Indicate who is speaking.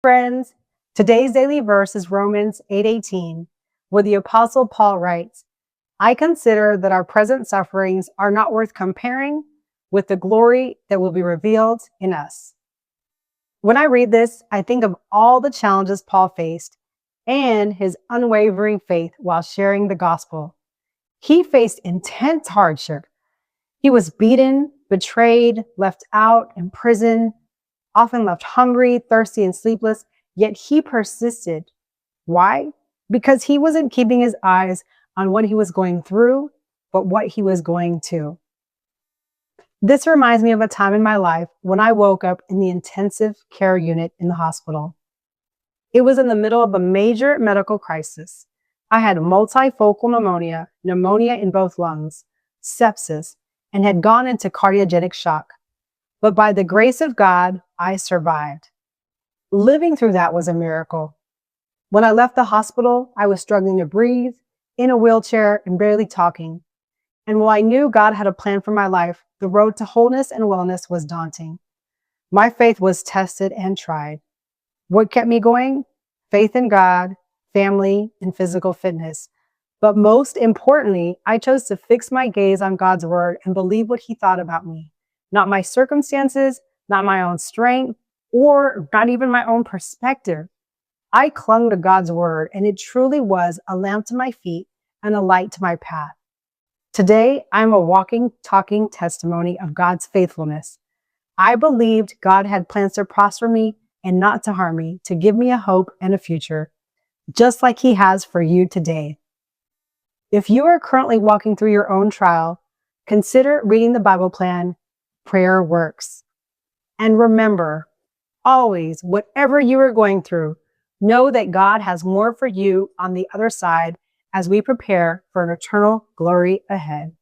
Speaker 1: friends. Today's daily verse is Romans 8:18, where the Apostle Paul writes, I consider that our present sufferings are not worth comparing with the glory that will be revealed in us. When I read this, I think of all the challenges Paul faced and his unwavering faith while sharing the gospel. He faced intense hardship. He was beaten, betrayed, left out, imprisoned, often left hungry, thirsty, and sleepless, yet he persisted. Why? Because he wasn't keeping his eyes on what he was going through, but what he was going to. This reminds me of a time in my life when I woke up in the intensive care unit in the hospital. It was in the middle of a major medical crisis. I had multifocal pneumonia in both lungs, sepsis, and had gone into cardiogenic shock. But by the grace of God, I survived. Living through that was a miracle. When I left the hospital, I was struggling to breathe, in a wheelchair, and barely talking. And while I knew God had a plan for my life, the road to wholeness and wellness was daunting. My faith was tested and tried. What kept me going? Faith in God, family, and physical fitness. But most importantly, I chose to fix my gaze on God's word and believe what he thought about me. Not my circumstances, not my own strength, or not even my own perspective. I clung to God's word, and it truly was a lamp to my feet and a light to my path. Today, I'm a walking, talking testimony of God's faithfulness. I believed God had plans to prosper me and not to harm me, to give me a hope and a future, just like he has for you today. If you are currently walking through your own trial, consider reading the Bible plan, Prayer Works. And remember, always, whatever you are going through, know that God has more for you on the other side as we prepare for an eternal glory ahead.